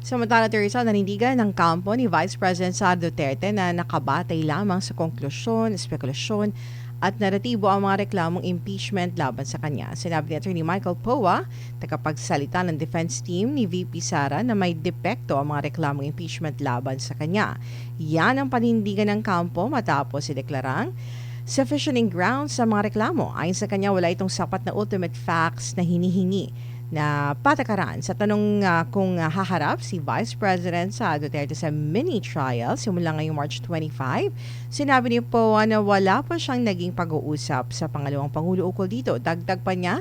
Samantala, Teresa, nanindigan ng kampo ni Vice President Sara Duterte na nakabatay lamang sa konklusyon, spekulasyon at naratibo ang mga reklamong impeachment laban sa kanya. Sinabi ni Attorney Michael Poa, tagapagsalita ng defense team ni VP Sara, na may depekto ang mga reklamong impeachment laban sa kanya. Yan ang panindigan ng kampo matapos ideklarang sufficient grounds sa mga reklamo. Ayon sa kanya, wala itong sapat na ultimate facts na hinihingi na patakaran sa tanong kung haharap si Vice President Sara Duterte sa mini-trial simula ngayong March 25. Sinabi ni Poa na wala pa siyang naging pag-uusap sa pangalawang Pangulo ukol dito. Dagdag pa niya,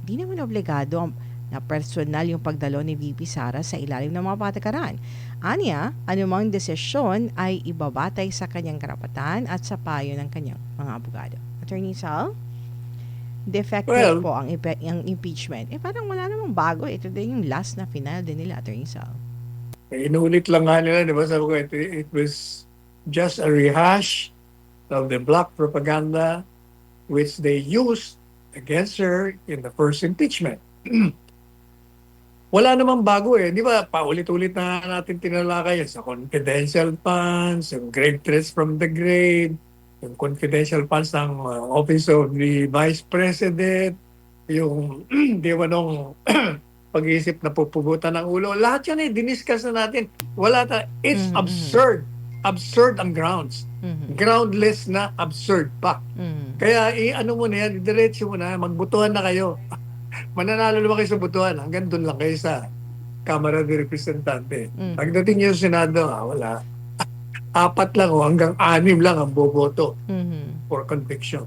hindi naman obligado na personal yung pagdalo ni VP Sara sa ilalim ng mga patakaran. Anya, anumang desisyon ay ibabatay sa kanyang karapatan at sa payo ng kanyang mga abogado. Attorney Sal? Defective Well, po ang impeachment. Parang wala namang bago. Ito din yung last na final din nila, Attorney Sal. inulit lang nga nila, di ba? Sabi ko, it was just a rehash of the black propaganda which they used against her in the first impeachment. Wala namang bago eh. Di ba, paulit-ulit na natin tinalakay sa confidential funds, yung grave threats from the grave, yung confidential funds ng Office of the Vice President, yung di ba nung pag-iisip na pupugutan ng ulo. Lahat yan eh, diniscuss na natin. It's absurd. Absurd ang grounds. Groundless na absurd pa. Kaya ano mo na yan, diretso mo na, magbutuhan na kayo. Mananalo naman kayo sa butuhan. Hanggang doon lang kayo sa Kamara de Representante. Pagdating nyo sa Senado, wala. 4 lang o hanggang 6 lang ang boboto for conviction.